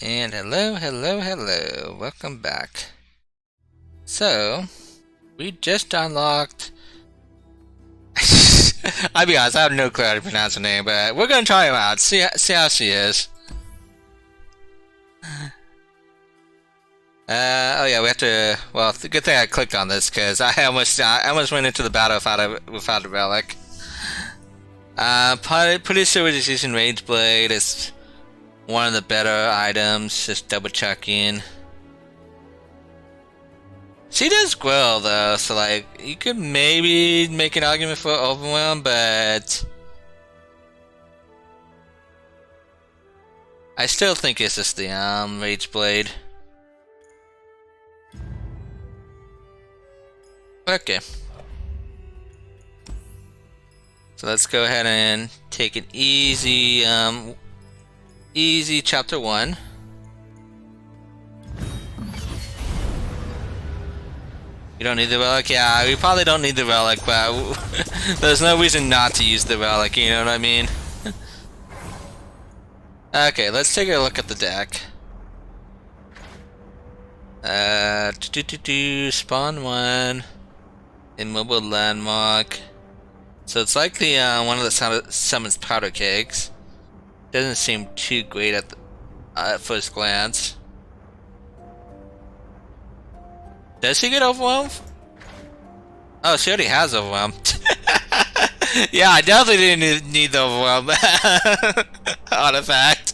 And hello, welcome back. So, we just unlocked... I'll be honest, I have no clue how to pronounce her name, but we're gonna try her out, see how she is. Oh yeah, we have to... Well, good thing I clicked on this, because I almost went into the battle without a relic. Pretty sure we're just using Rage Blade. It's one of the better items, just double checking. She does grow though, so like, you could maybe make an argument for Overwhelm, but I still think it's just the Rage Blade. Okay. So let's go ahead and take an easy chapter 1. You don't need the relic? Yeah, we probably don't need the relic, but there's no reason not to use the relic, you know what I mean? Okay, let's take a look at the deck. Spawn 1. Immobile Landmark. So it's likely one of the summons powder kegs. Doesn't seem too great at first glance. Does she get overwhelmed? Oh, she already has overwhelmed. Yeah, I definitely didn't need the overwhelm artifact.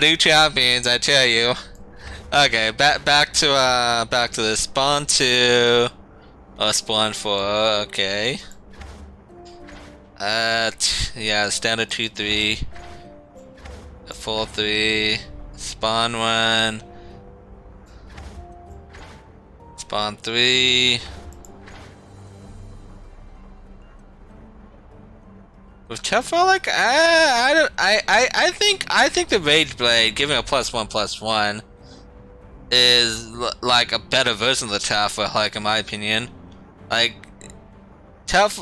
New champions, I tell you. Okay, back to the spawn 2. Oh, spawn 4. Okay. Yeah, standard 2-3, a 4-3, spawn 1. Spawn 3. With tough relic, I think the Rage Blade giving a +1/+1 is like a better version of the tough relic in my opinion. Like tough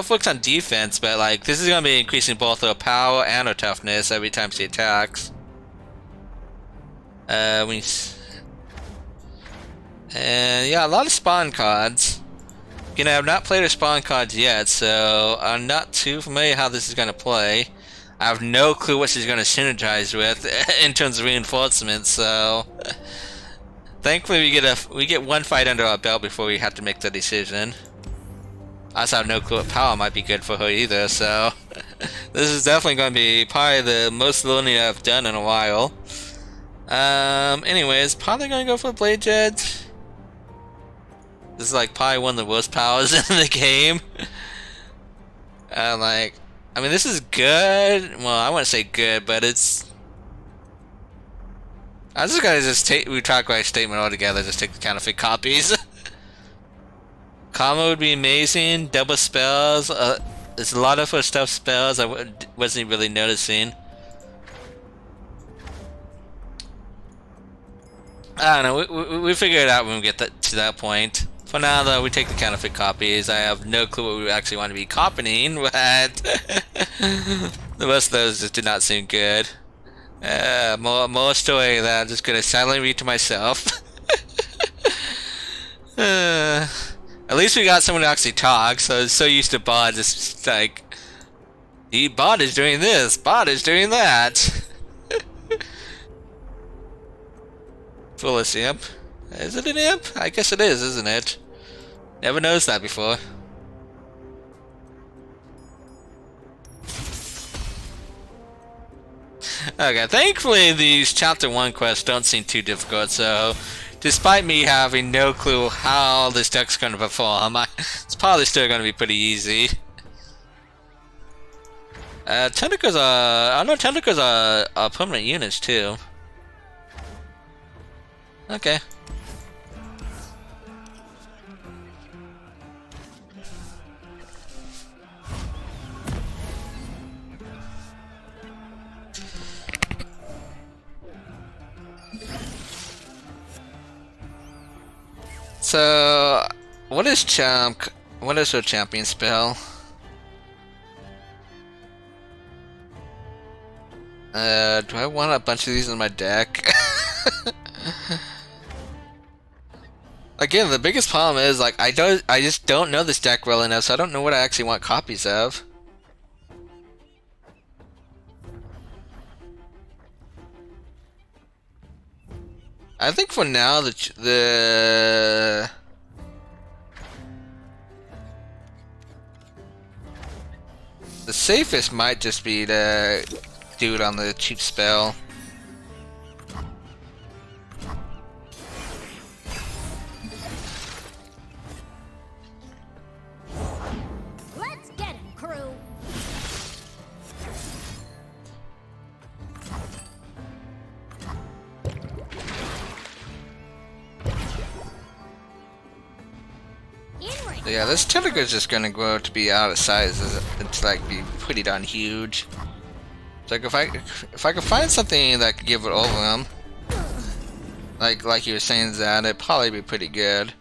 works on defense, but like this is gonna be increasing both her power and her toughness every time she attacks. And yeah, a lot of spawn cards. You know, I've not played her spawn cards yet, so I'm not too familiar how this is going to play. I have no clue what she's going to synergize with in terms of reinforcements, so... Thankfully we get one fight under our belt before we have to make the decision. I also have no clue what power might be good for her either, so... This is definitely going to be probably the most learning I've done in a while. Anyways, probably going to go for Blade Jets. This is like probably one of the worst powers in the game. I mean, this is good. Well, I wouldn't say good, but it's... I'm just gonna retract my statement altogether, just take the counterfeit copies. Karma would be amazing, double spells, there's a lot of her stuff spells I wasn't really noticing. I don't know, we figure it out when we get to that point. For now, though, we take the counterfeit copies. I have no clue what we actually want to be copying, but the rest of those just did not seem good. More story that I'm just gonna silently read to myself. At least we got someone to actually talk, so I'm so used to bots, it's like... Bot is doing this, bot is doing that. Fullest imp. Is it an imp? I guess it is, isn't it? Never noticed that before. Okay, thankfully these chapter 1 quests don't seem too difficult, so despite me having no clue how this deck's gonna perform, it's probably still gonna be pretty easy. Tentacles are... I know tentacles are permanent units too. Okay. So, what is her champion spell? Do I want a bunch of these in my deck? Again, the biggest problem is like I just don't know this deck well enough, so I don't know what I actually want copies of. I think for now the safest might just be to do it on the cheap spell. Let's get him, crew. Yeah, this tentacle is just gonna grow to be out of size. It's like be pretty darn huge. It's like if I could find something that could give it overwhelm, like you were saying, Zad, it'd probably be pretty good.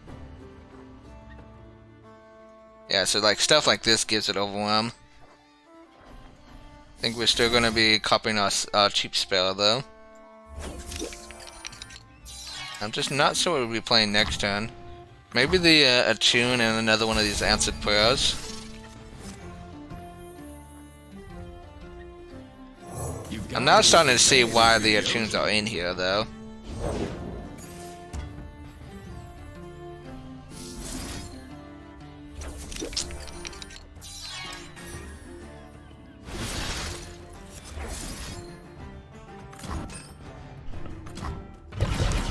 Yeah, so like stuff like this gives it overwhelm. I think we're still gonna be copying our cheap spell though. I'm just not sure what we'll be playing next turn. Maybe the Attune and another one of these Answered Prayers. I'm now starting to see why the Attunes are in here though.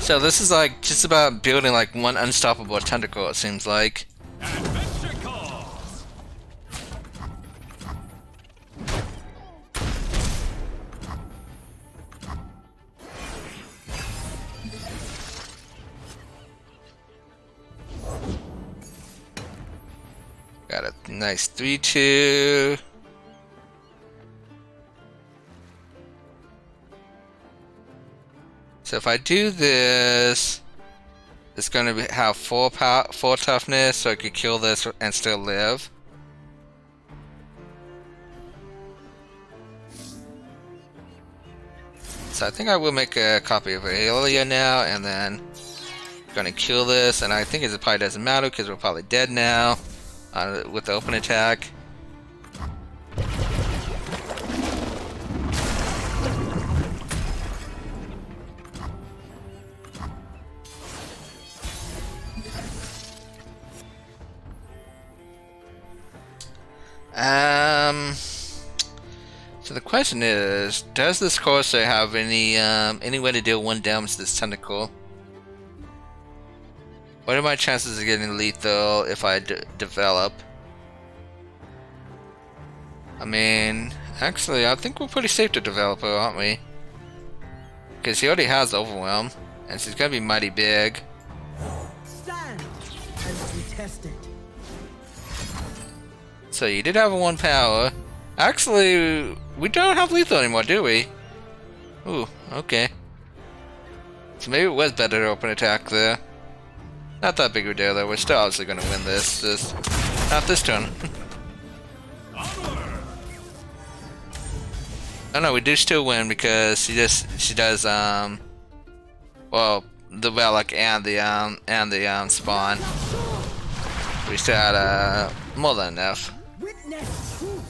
So this is like just about building like one unstoppable tentacle, it seems like. Adventure calls. Got a nice 3/2. So if I do this, it's going to have 4 toughness, so I could kill this and still live. So I think I will make a copy of Illaoi now, and then going to kill this, and I think it probably doesn't matter because we're probably dead now with the open attack. So the question is, does this Corsair have any way to deal 1 damage to this tentacle? What are my chances of getting lethal if I develop? I mean, actually, I think we're pretty safe to develop her, aren't we? Because he already has Overwhelm, and she's gonna be mighty big. Stand as we test it. So you did have a 1 power. Actually, we don't have lethal anymore, do we? Ooh, okay. So maybe it was better to open attack there. Not that big of a deal though, we're still obviously gonna win this, just not this turn. Oh no, we do still win because she does well, the relic and the spawn. We still had more than enough. Witness truth.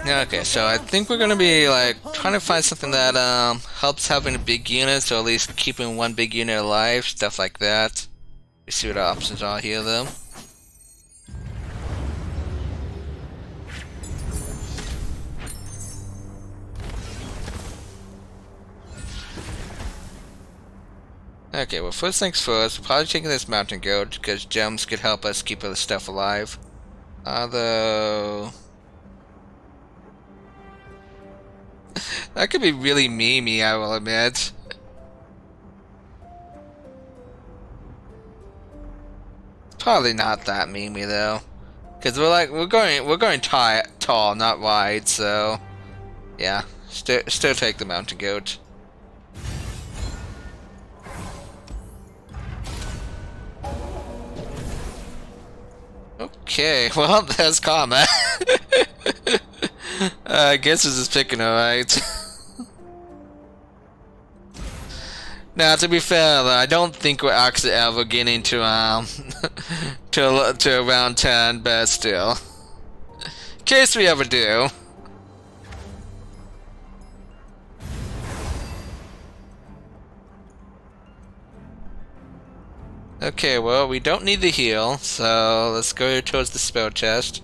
Okay, so I think we're gonna be like trying to find something that helps having a big unit, so at least keeping 1 big unit alive, stuff like that. We see what our options are here though. Okay, well first things first, we're probably taking this mountain goat because gems could help us keep other stuff alive. Although that could be really memey, I will admit. Probably not that memey though, because we're going tall, not wide. So yeah, still take the mountain goat. Okay, well, that's combat. I guess this is picking alright. Now, to be fair, though, I don't think we're actually ever getting to to around 10, but still, in case we ever do. Okay, well, we don't need the heal, so let's go towards the spell chest.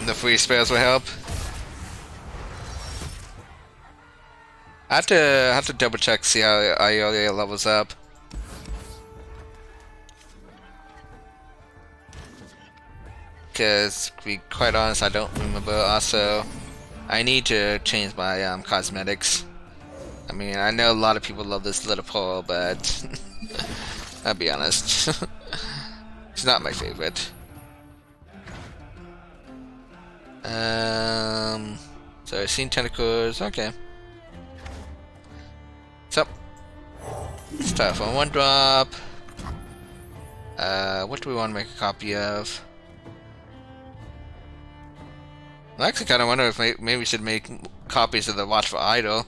The free spells will help. I have to double check, see how Illaoi levels up. Because, to be quite honest, I don't remember. Also, I need to change my cosmetics. I mean, I know a lot of people love this little pearl, but I'll be honest, it's not my favorite. So I've seen tentacles. Okay. So, start from 1 drop. What do we want to make a copy of? I actually kind of wonder if maybe we should make copies of the Watchful Idol.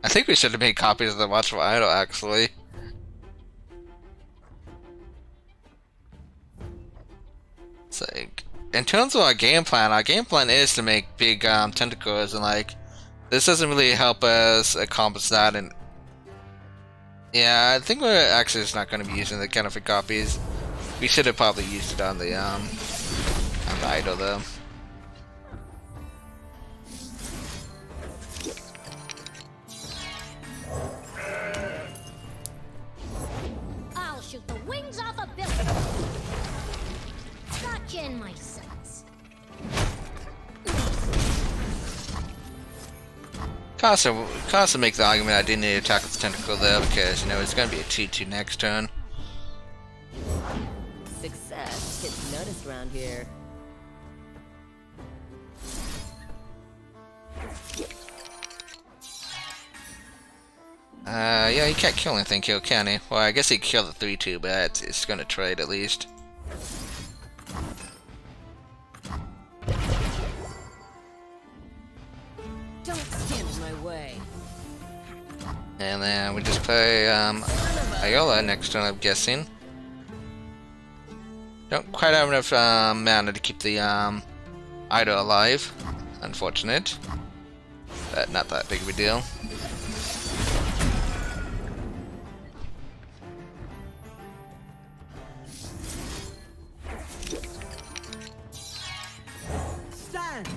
I think we should have made copies of the Watchful Idol, actually. It's like, in terms of our game plan is to make big tentacles, and like, this doesn't really help us accomplish that. And yeah, I think we're actually just not going to be using the counterfeit copies. We should have probably used it on the idol though. I'll shoot the wings off a building. Gotcha in my sights. Casa makes the argument I didn't need to attack with the tentacle there because, you know, it's going to be a 2-2 next turn. Success gets noticed around here. Yeah, he can't kill anything, can he? Well, I guess he killed the 3-2, but it's gonna trade at least. Don't stand in my way. And then we just play Illaoi next turn, I'm guessing. Don't quite have enough mana to keep the idol alive. Unfortunate. But not that big of a deal. Stand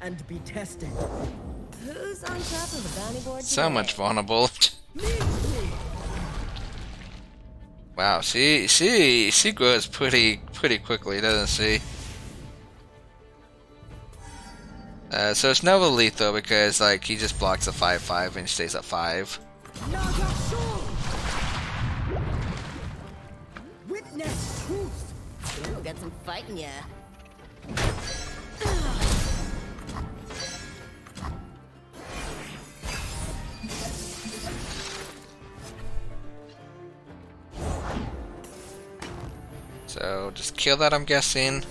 and be tested. Who's on top of the bounty board So today? much vulnerable. Meet me. Wow, she grows pretty quickly, doesn't she? So it's never lethal because like he just blocks a 5/5 and stays at 5. Witness truth. Ooh, got some fighting ya. So just kill that, I'm guessing.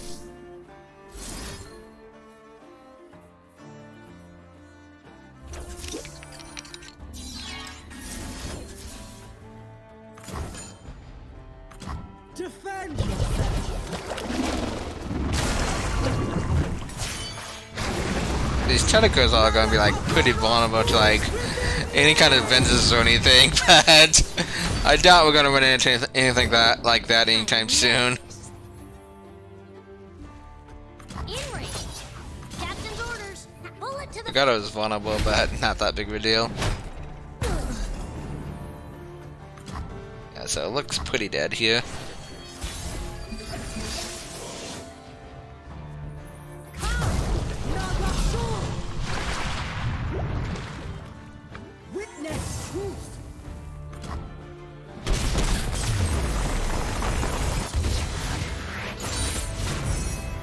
Defend yourself. These tentacles are gonna be like pretty vulnerable to like any kind of vengeance or anything, but I doubt we're gonna run into anything like that anytime soon. In range. Captain's orders. Bullet to the Nagato is vulnerable, but not that big of a deal. Yeah, so it looks pretty dead here. Witness truth.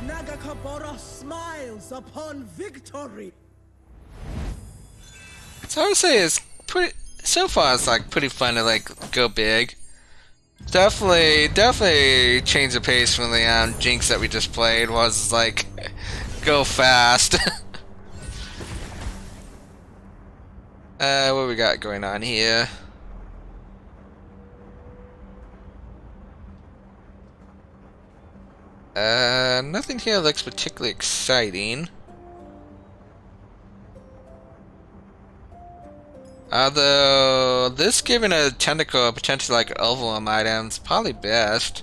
Nagakabara smiles upon victory. So I would say it's pretty. So far, it's like pretty fun to like go big. Definitely changed the pace from the Jinx that we just played. Was like go fast. What we got going on here? Nothing here looks particularly exciting. Although, this giving a tentacle potentially like overwhelm items, probably best.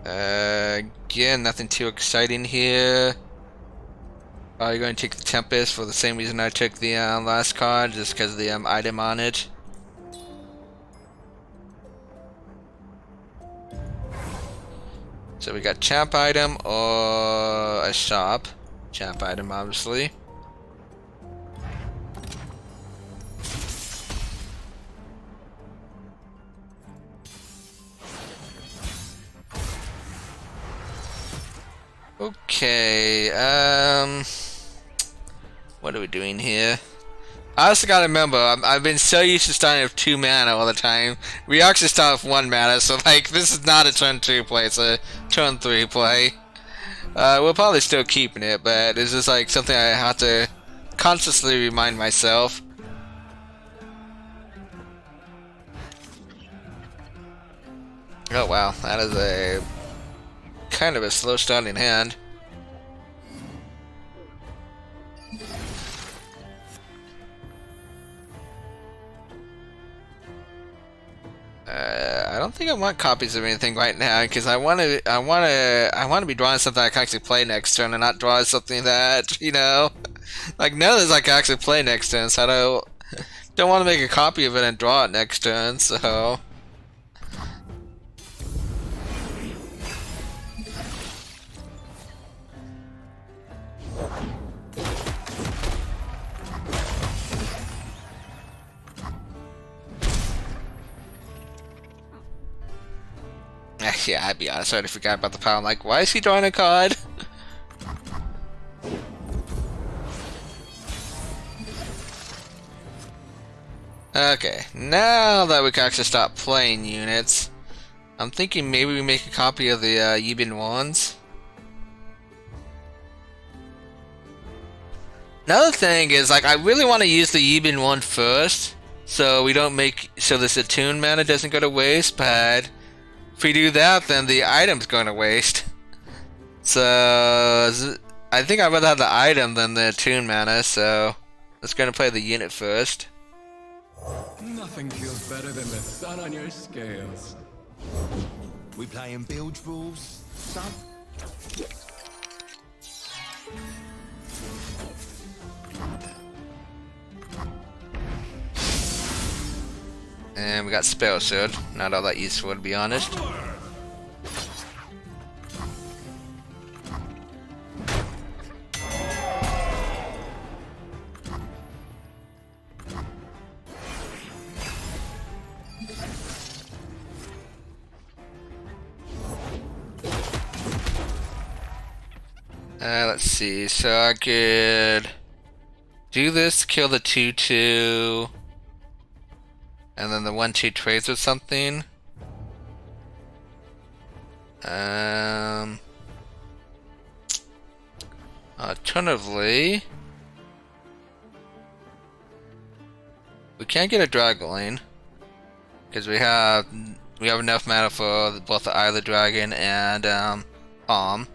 Again, nothing too exciting here. You're going to take the Tempest for the same reason I took the last card, just because of the item on it. So we got champ item or a shop. Champ item, obviously. Okay, what are we doing here? I also gotta remember, I've been so used to starting with 2 mana all the time. We actually start with 1 mana, so like, this is not a turn 2 play, it's a turn 3 play. We're probably still keeping it, but it's just like something I have to consciously remind myself. Oh wow, that is a kind of a slow starting hand. I don't think I want copies of anything right now because I want to be drawing something I can actually play next turn and not draw something that, you know, like none of this I can actually play next turn, so I don't want to make a copy of it and draw it next turn, so. Yeah, I'd be honest, I already forgot about the power. I'm like, why is he drawing a card? Okay, now that we can actually start playing units, I'm thinking maybe we make a copy of the Yibin wands. Another thing is, like, I really want to use the Yibin wand first, so we don't make, so this attune mana doesn't go to waste, but if we do that, then the item's going to waste. So, I think I'd rather have the item than the attune mana, so let's go and play the unit first. Nothing feels better than the sun on your scales. We playing bilge rules, son? And we got Spell Sword. Not all that useful, to be honest. Let's see. So I could do this, kill the 2/2. And then the 1/2 trades with something. Alternatively, we can't get a Dragon because we have enough mana for both the Eye of the Dragon and Palm.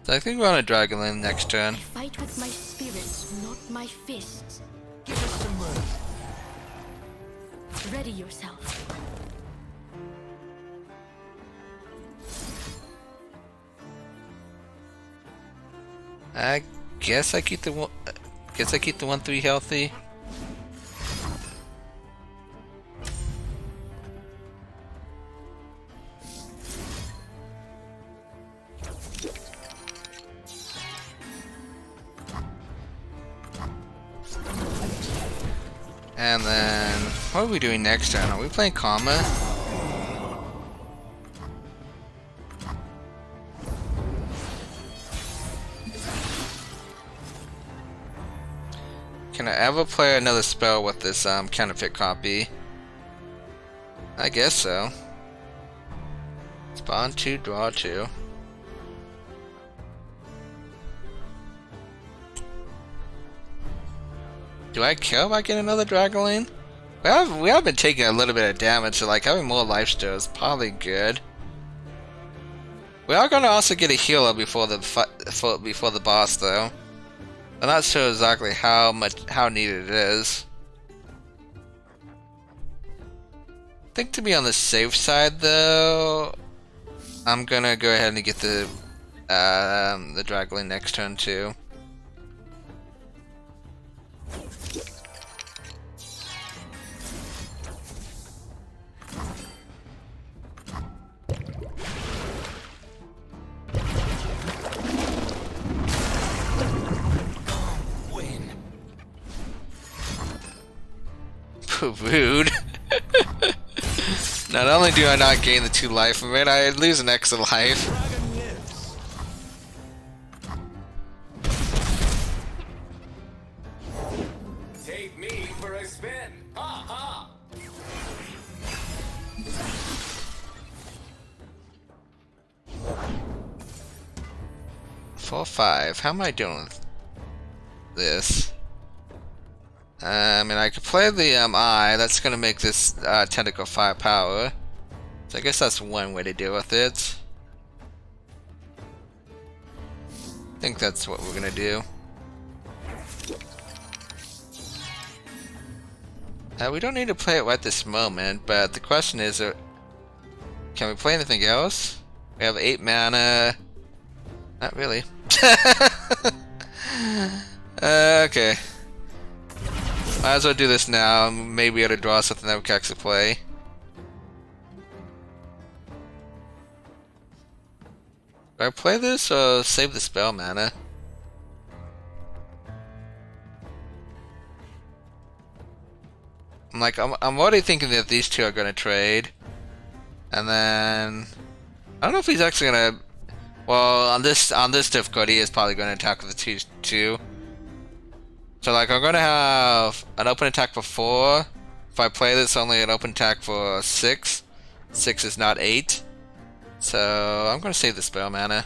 So I think we're on a Dragon next turn. I fight with my spirits, not my fists. Give us some room. Ready yourself. I guess I keep the 1/3 healthy. And then, what are we doing next turn? Are we playing Karma? Can I ever play another spell with this counterfeit copy? I guess so. Spawn 2, draw 2. Do I kill if I get another Dragoline? We have been taking a little bit of damage, so like having more life steal is probably good. We are gonna also get a healer before the boss, though. I'm not sure exactly how needed it is. I think to be on the safe side, though, I'm gonna go ahead and get the Dragoline next turn too. Rude. Not only do I not gain the 2 life from it, I lose an extra life. Take me for a spin. Ha ha. 4-5. How am I doing with this? I mean, I could play the eye. That's gonna make this tentacle 5 power. So I guess that's one way to deal with it. I think that's what we're gonna do. We don't need to play it right this moment, but the question is, can we play anything else? We have 8 mana. Not really. Okay. Might as well do this now. Maybe able to draw something that we can actually play. Do I play this or save the spell mana? I'm already thinking that these two are gonna trade. And then I don't know if he's actually gonna, well, on this difficulty he's probably gonna attack with the 2. So like I'm gonna have an open attack for 4. If I play this, only an open attack for 6. 6 is not 8. So I'm gonna save the spell mana.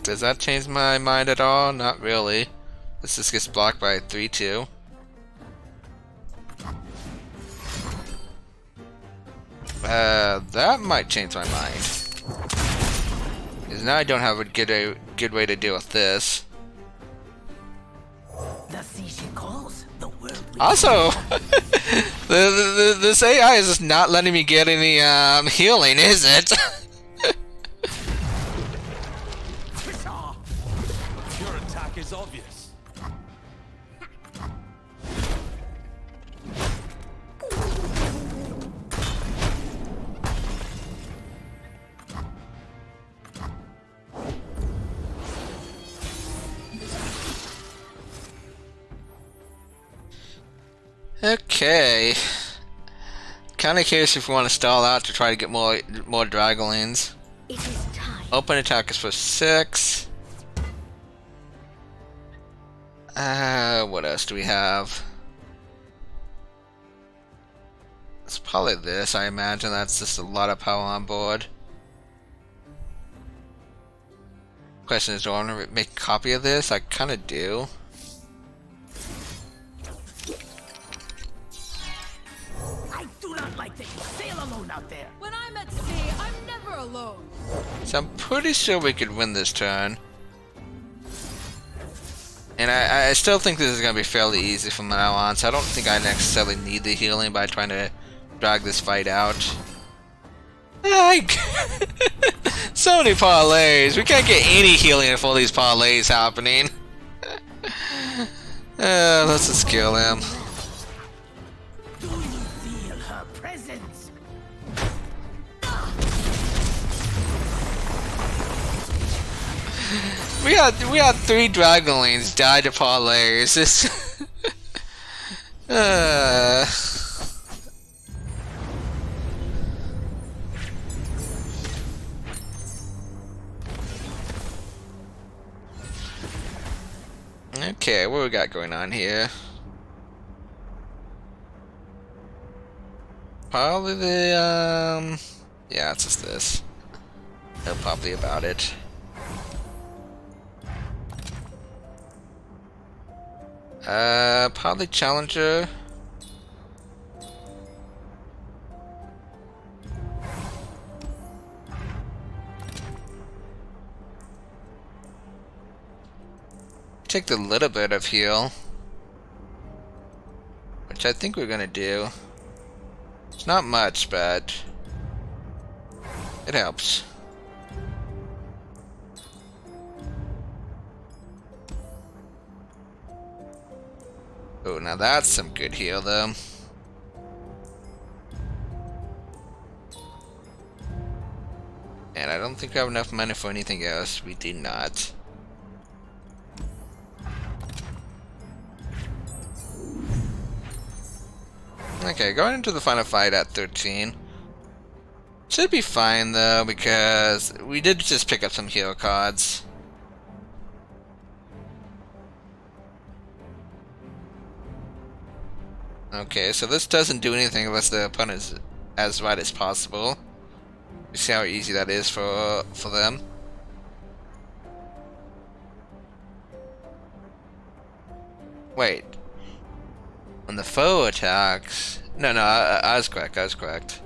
Does that change my mind at all? Not really. This just gets blocked by 3/2. That might change my mind. Because now I don't have a good way to deal with this. The sea she calls, the world we Also, this AI is just not letting me get any healing, is it? Your attack is obvious. Okay. Kinda curious if we want to stall out to try to get more Dragolines. It is time. Open attack is for 6. What else do we have? It's probably this, I imagine. That's just a lot of power on board. Question is, do I want to make a copy of this? I kinda do. I do not like that you sail alone out there. When I'm at sea, I'm never alone. So I'm pretty sure we could win this turn. And I still think this is going to be fairly easy from now on, so I don't think I necessarily need the healing by trying to drag this fight out. So many parlays. We can't get any healing if all these parlays happening. Let's just kill him. Do you feel her presence? We had 3 Dragolines die to parlays. Okay, what we got going on here? Probably the, yeah, it's just this. No probably about it. Probably Challenger. Take the little bit of heal, which I think we're gonna do. It's not much, but it helps. Oh, now that's some good heal, though. And I don't think we have enough money for anything else. We do not. Okay, going into the final fight at 13. Should be fine though, because we did just pick up some hero cards. Okay, so this doesn't do anything unless the opponent is as right as possible. You see how easy that is for them. Wait. When the foe attacks... No, I was correct, I was correct.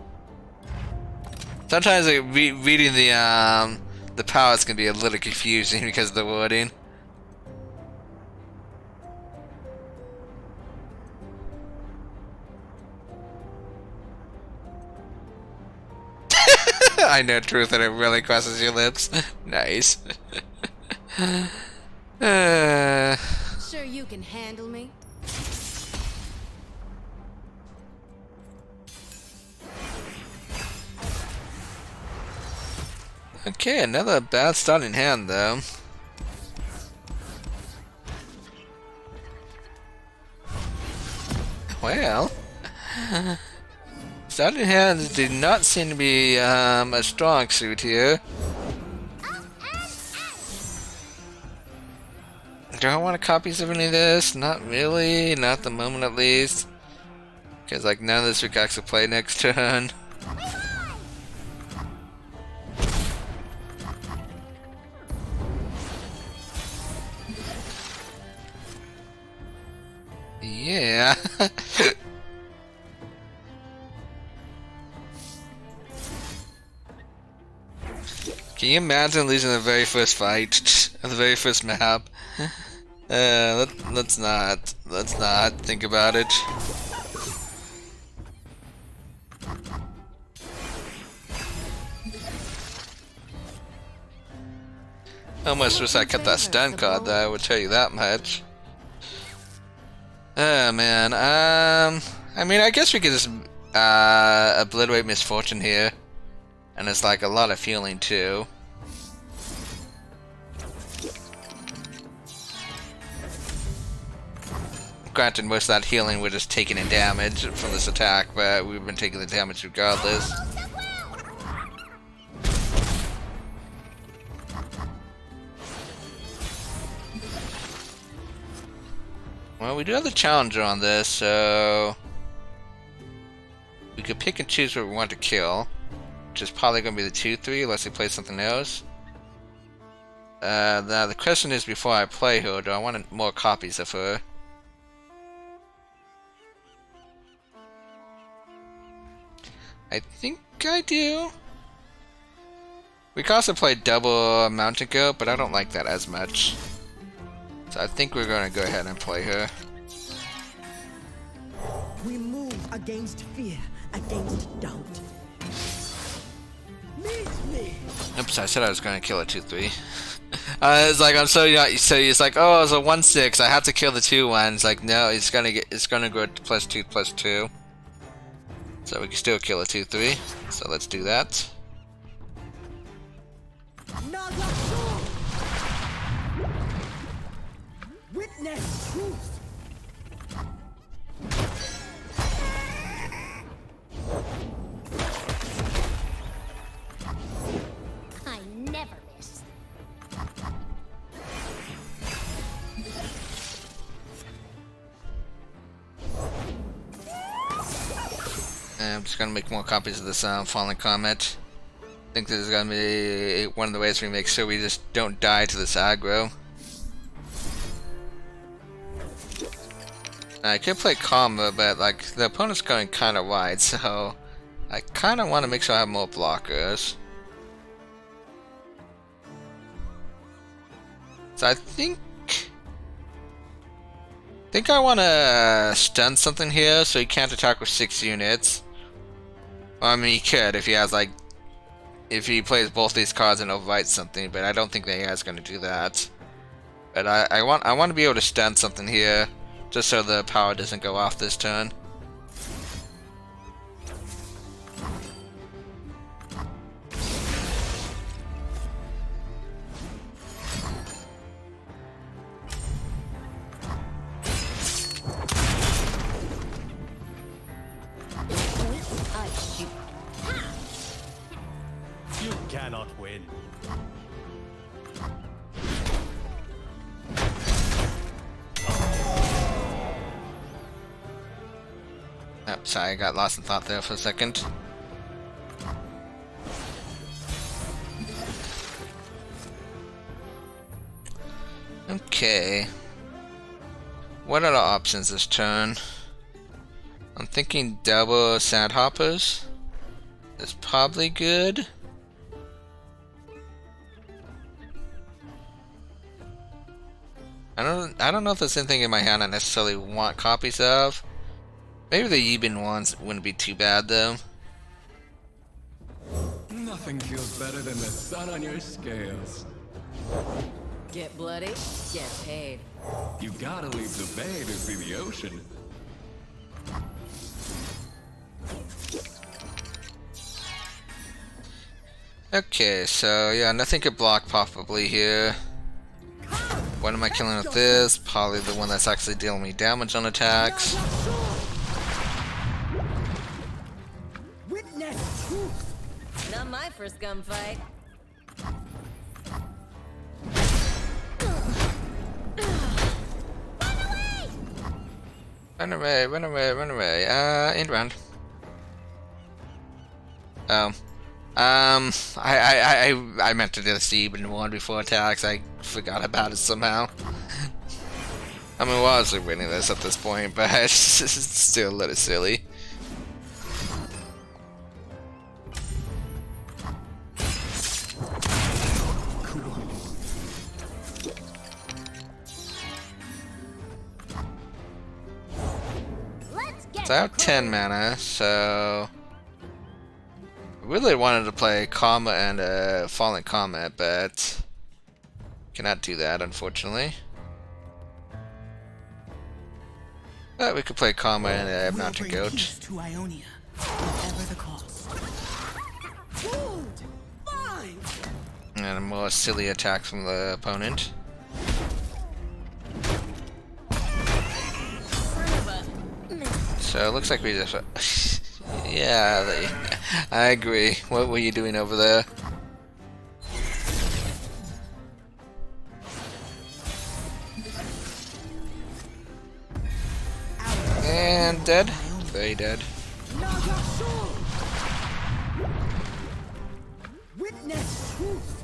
Sometimes reading the powers can be a little confusing because of the wording. I know truth and it really crosses your lips. Nice. Sure you can handle me? Okay, another bad start in hand though. Well, starting hands do not seem to be a strong suit here. Do I want copies of any of this? Not really, not at the moment at least. Because like none of this we can actually play next turn. Yeah. Can you imagine losing the very first fight, the very first map? Let's not think about it. I almost wish I kept that stun card though, I would tell you that much. Oh man, I mean I guess we could just obliterate misfortune here. And it's like a lot of healing too. Granted, most of that healing we're just taking in damage from this attack, but we've been taking the damage regardless. Well, we do have the challenger on this, so we could pick and choose what we want to kill, which is probably going to be the 2-3 unless they play something else. Now the question is, before I play her, do I want more copies of her? I think I do. We can also play double mountain goat, but I don't like that as much. So I think we're going to go ahead and play her. We move against fear, against doubt. Meet me. Oops, I said I was going to kill a 2-3. It's like I'm so it's like, oh, it's a 1-6. I have to kill the 2-1. It's like no, it's gonna go to +2/+2. So we can still kill a 2-3. So let's do that. Witness truth. I never miss. I'm just gonna make more copies of this Fallen Comet. I think this is gonna be one of the ways we make sure we just don't die to this aggro. I could play Karma, but like the opponent's going kind of wide, so I kind of want to make sure I have more blockers. So I think I want to stun something here so he can't attack with 6 units. Well, I mean, he could if he has like, if he plays both these cards and overwrites something, but I don't think that he is going to do that. But I want to be able to stun something here, just so the power doesn't go off this turn. You cannot win. Oh, sorry, I got lost in thought there for a second. Okay. What are the options this turn? I'm thinking double Sandhoppers is probably good. I don't know if there's anything in my hand I necessarily want copies of. Maybe the Yibin ones wouldn't be too bad though. Nothing feels better than the sun on your scales. Get bloody, get paid. You gotta leave the bay to see the ocean. Okay, so yeah, nothing could block probably here. What am I killing with this? Probably the one that's actually dealing me damage on attacks. Witness truth. Not my first gunfight. Run away, run away, run away. End round. Oh. I meant to do the Steven one before attacks. I forgot about it somehow. I mean, we're obviously winning this at this point, but it's still a little silly. Let's get So I have 10 mana, so I really wanted to play Karma and Fallen Comet, but cannot do that, unfortunately. But we could play Karma and Mountain Goat. To Ionia, whatever the cost. Food! Fine! And a more silly attack from the opponent. So it looks like we just... yeah, I agree. What were you doing over there? And dead. Very dead. Witness truth.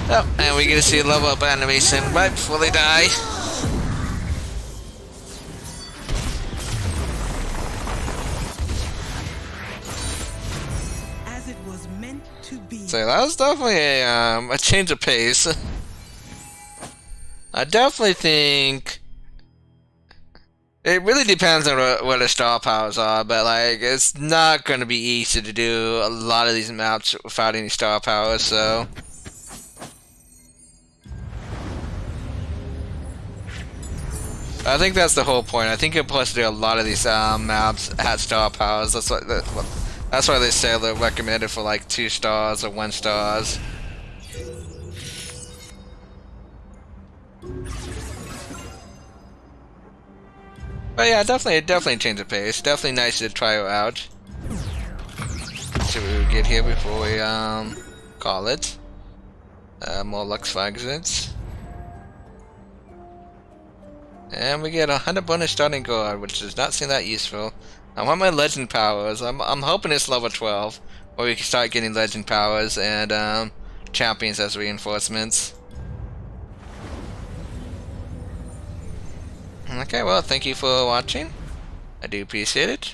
Oh, and we get to see a level up animation right before they die. As it was meant to be. So that was definitely a change of pace. I definitely think it really depends on what the star powers are, but like it's not going to be easy to do a lot of these maps without any star powers. So I think that's the whole point. I think you're supposed to do a lot of these maps at star powers. That's why they say they're recommended for like 2 stars or 1 stars. But yeah, definitely change the pace. Definitely nice to try it out. Let's see what we get here before we call it. More Lux Fragments. And we get 100 bonus starting guard, which does not seem that useful. I want my legend powers. I'm hoping it's level 12, where we can start getting legend powers and champions as reinforcements. Okay, well, thank you for watching. I do appreciate it.